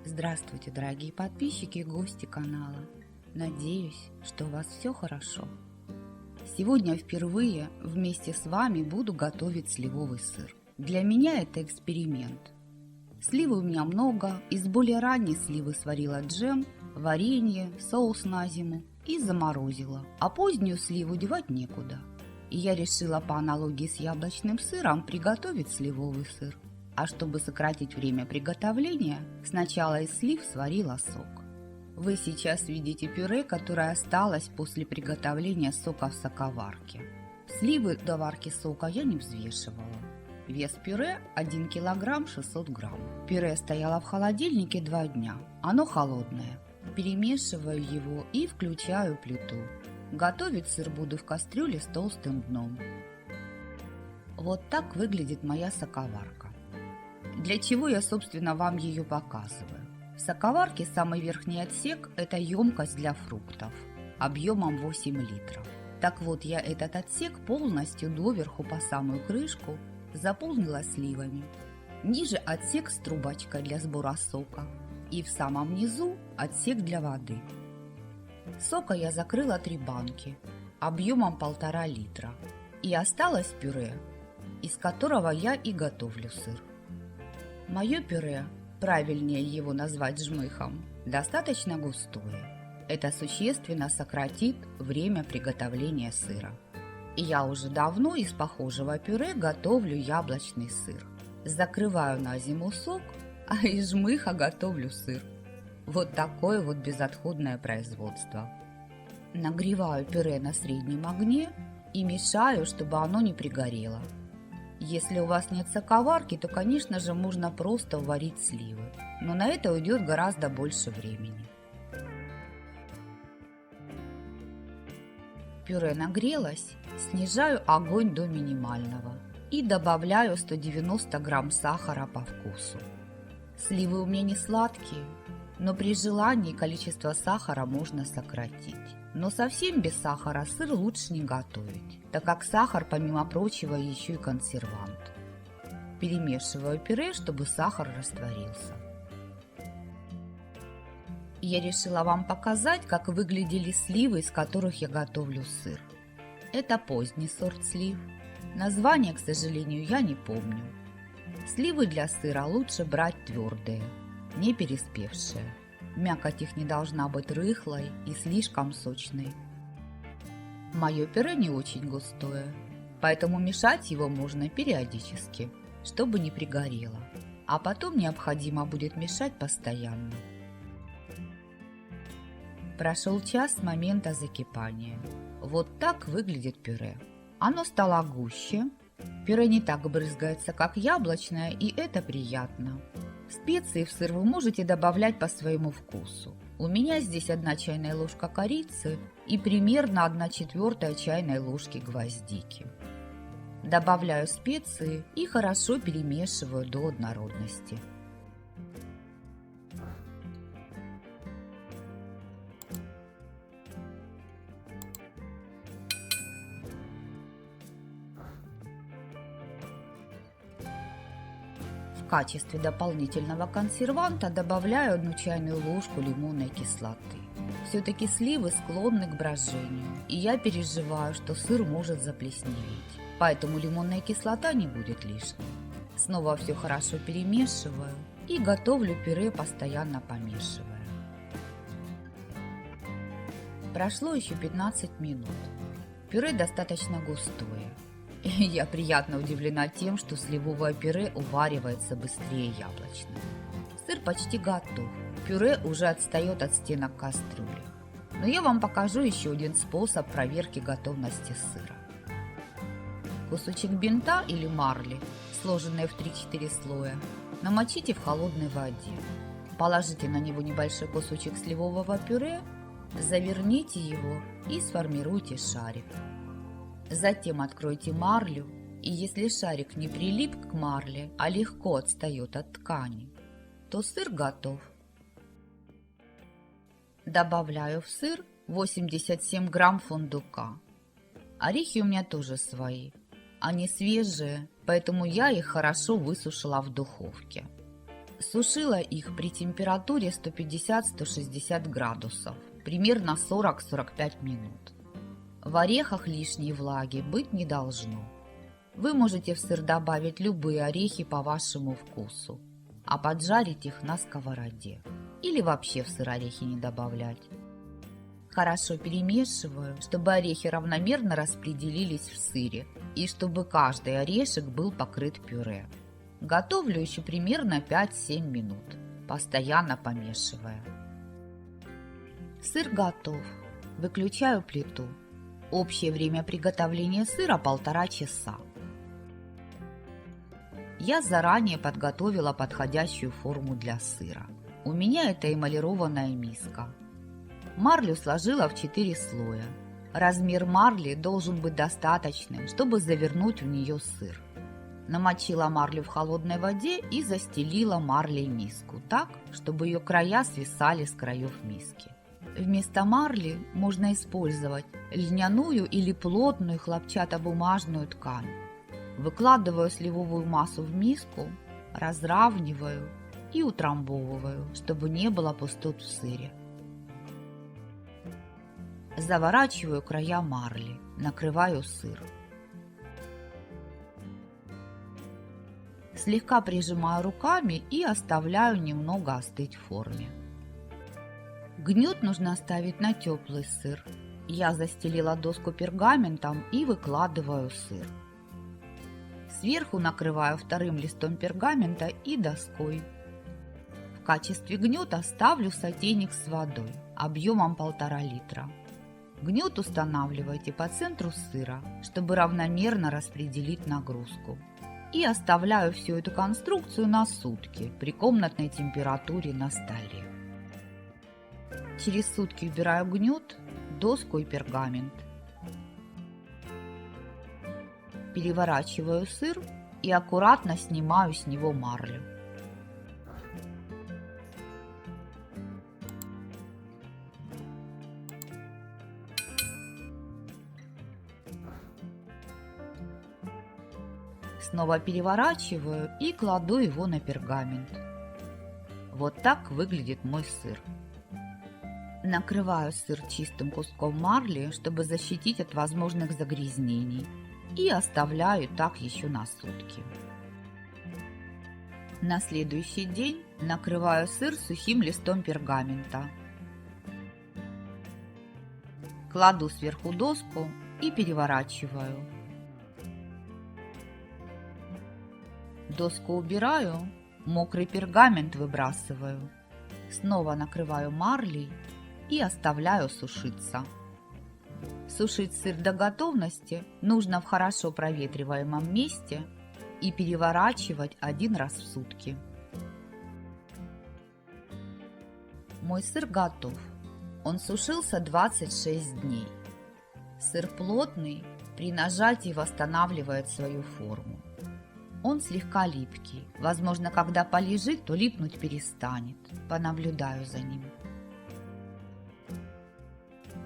Здравствуйте, дорогие подписчики и гости канала. Надеюсь, что у вас все хорошо. Сегодня впервые вместе с вами буду готовить сливовый сыр. Для меня это эксперимент. Сливы у меня много, из более ранней сливы сварила джем, варенье, соус на зиму и заморозила, а позднюю сливу девать некуда. И я решила по аналогии с яблочным сыром приготовить сливовый сыр. А чтобы сократить время приготовления, сначала из слив сварила сок. Вы сейчас видите пюре, которое осталось после приготовления сока в соковарке. Сливы до варки сока я не взвешивала. Вес пюре 1 кг 600 грамм. Пюре стояло в холодильнике 2 дня. Оно холодное. Перемешиваю его и включаю плиту. Готовить сыр буду в кастрюле с толстым дном. Вот так выглядит моя соковарка. Для чего я, собственно, вам ее показываю? В соковарке самый верхний отсек – это емкость для фруктов объемом 8 литров. Так вот, я этот отсек полностью доверху по самую крышку заполнила сливами. Ниже отсек с трубочкой для сбора сока. И в самом низу отсек для воды. Сока я закрыла 3 банки объемом 1,5 литра. И осталось пюре, из которого я и готовлю сыр. Мое пюре, правильнее его назвать жмыхом, достаточно густое. Это существенно сократит время приготовления сыра. И я уже давно из похожего пюре готовлю яблочный сыр. Закрываю на зиму сок, а из жмыха готовлю сыр. Вот такое вот безотходное производство. Нагреваю пюре на среднем огне и мешаю, чтобы оно не пригорело. Если у вас нет соковарки, то, конечно же, можно просто варить сливы, но на это уйдет гораздо больше времени. Пюре нагрелось, снижаю огонь до минимального и добавляю 190 грамм сахара по вкусу. Сливы у меня не сладкие, но при желании количество сахара можно сократить. Но совсем без сахара сыр лучше не готовить, так как сахар, помимо прочего, еще и консервант. Перемешиваю пюре, чтобы сахар растворился. Я решила вам показать, как выглядели сливы, из которых я готовлю сыр. Это поздний сорт слив. Название, к сожалению, я не помню. Сливы для сыра лучше брать твердые, не переспевшие. Мякоть их не должна быть рыхлой и слишком сочной. Мое пюре не очень густое, поэтому мешать его можно периодически, чтобы не пригорело. А потом необходимо будет мешать постоянно. Прошел час с момента закипания. Вот так выглядит пюре. Оно стало гуще. Пюре не так брызгается, как яблочное, и это приятно. Специи в сыр вы можете добавлять по своему вкусу. У меня здесь 1 чайная ложка корицы и примерно 1/4 чайной ложки гвоздики. Добавляю специи и хорошо перемешиваю до однородности. В качестве дополнительного консерванта добавляю 1 чайную ложку лимонной кислоты. Все-таки сливы склонны к брожению, и я переживаю, что сыр может заплесневеть, поэтому лимонная кислота не будет лишней. Снова все хорошо перемешиваю и готовлю пюре, постоянно помешивая. Прошло еще 15 минут. Пюре достаточно густое. Я приятно удивлена тем, что сливовое пюре уваривается быстрее яблочного. Сыр почти готов. Пюре уже отстает от стенок кастрюли. Но я вам покажу еще один способ проверки готовности сыра. Кусочек бинта или марли, сложенные в 3-4 слоя, намочите в холодной воде. Положите на него небольшой кусочек сливового пюре, заверните его и сформируйте шарик. Затем откройте марлю, и если шарик не прилип к марле, а легко отстает от ткани, то сыр готов. Добавляю в сыр 87 грамм фундука. Орехи у меня тоже свои. Они свежие, поэтому я их хорошо высушила в духовке. Сушила их при температуре 150-160 градусов, примерно 40-45 минут. В орехах лишней влаги быть не должно. Вы можете в сыр добавить любые орехи по вашему вкусу, а поджарить их на сковороде. Или вообще в сыр орехи не добавлять. Хорошо перемешиваю, чтобы орехи равномерно распределились в сыре и чтобы каждый орешек был покрыт пюре. Готовлю еще примерно 5-7 минут, постоянно помешивая. Сыр готов. Выключаю плиту. Общее время приготовления сыра 1,5 часа. Я заранее подготовила подходящую форму для сыра. У меня это эмалированная миска. Марлю сложила в 4 слоя. Размер марли должен быть достаточным, чтобы завернуть в нее сыр. Намочила марлю в холодной воде и застелила марлей миску так, чтобы ее края свисали с краев миски. Вместо марли можно использовать льняную или плотную хлопчатобумажную ткань. Выкладываю сливовую массу в миску, разравниваю и утрамбовываю, чтобы не было пустот в сыре. Заворачиваю края марли, накрываю сыр. Слегка прижимаю руками и оставляю немного остыть в форме. Гнет нужно оставить на теплый сыр. Я застелила доску пергаментом и выкладываю сыр. Сверху накрываю вторым листом пергамента и доской. В качестве гнета ставлю сотейник с водой объемом 1,5 литра. Гнет устанавливайте по центру сыра, чтобы равномерно распределить нагрузку. И оставляю всю эту конструкцию на сутки при комнатной температуре на столе. Через сутки убираю гнет, доску и пергамент. Переворачиваю сыр и аккуратно снимаю с него марлю. Снова переворачиваю и кладу его на пергамент. Вот так выглядит мой сыр. Накрываю сыр чистым куском марли, чтобы защитить от возможных загрязнений, и оставляю так еще на сутки. На следующий день накрываю сыр сухим листом пергамента. Кладу сверху доску и переворачиваю. Доску убираю, мокрый пергамент выбрасываю. Снова накрываю марлей и оставляю сушиться. Сушить сыр до готовности нужно в хорошо проветриваемом месте и переворачивать 1 раз в сутки. Мой сыр готов. Он сушился 26 дней. Сыр плотный, при нажатии восстанавливает свою форму. Он слегка липкий. Возможно, когда полежит, то липнуть перестанет. Понаблюдаю за ним.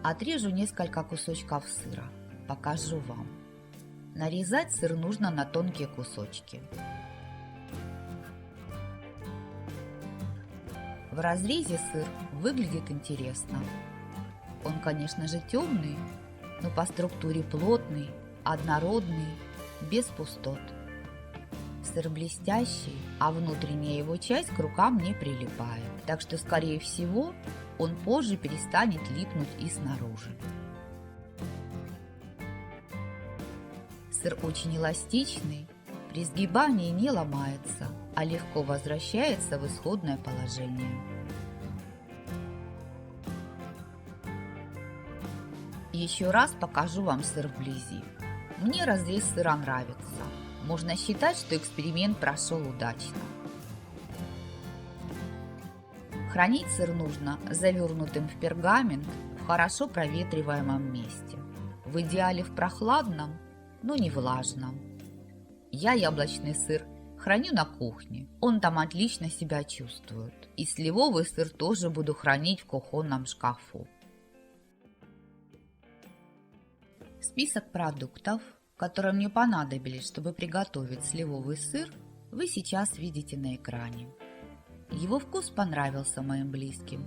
Отрежу несколько кусочков сыра. Покажу вам. Нарезать сыр нужно на тонкие кусочки. В разрезе сыр выглядит интересно. Он, конечно же, темный, но по структуре плотный, однородный, без пустот. Сыр блестящий, а внутренняя его часть к рукам не прилипает, так что, скорее всего, он позже перестанет липнуть и снаружи. Сыр очень эластичный, при сгибании не ломается, а легко возвращается в исходное положение. Еще раз покажу вам сыр вблизи. Мне разрез сыра нравится. Можно считать, что эксперимент прошел удачно. Хранить сыр нужно завернутым в пергамент в хорошо проветриваемом месте. В идеале в прохладном, но не влажном. Я яблочный сыр храню на кухне. Он там отлично себя чувствует. И сливовый сыр тоже буду хранить в кухонном шкафу. Список продуктов, которые мне понадобились, чтобы приготовить сливовый сыр, вы сейчас видите на экране. Его вкус понравился моим близким.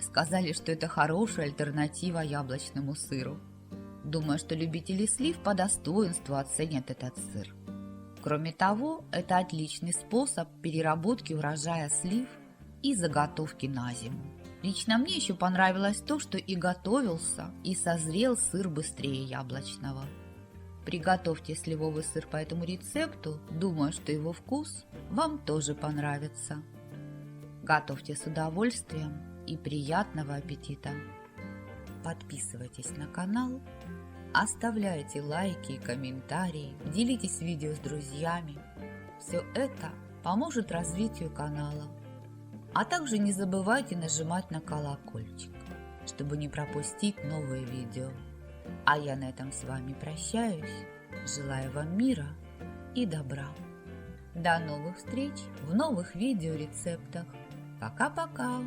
Сказали, что это хорошая альтернатива яблочному сыру. Думаю, что любители слив по достоинству оценят этот сыр. Кроме того, это отличный способ переработки урожая слив и заготовки на зиму. Лично мне еще понравилось то, что и готовился, и созрел сыр быстрее яблочного. Приготовьте сливовый сыр по этому рецепту, думаю, что его вкус вам тоже понравится. Готовьте с удовольствием и приятного аппетита! Подписывайтесь на канал, оставляйте лайки и комментарии, делитесь видео с друзьями. Все это поможет развитию канала. А также не забывайте нажимать на колокольчик, чтобы не пропустить новые видео. А я на этом с вами прощаюсь. Желаю вам мира и добра. До новых встреч в новых видеорецептах. Пока-пока!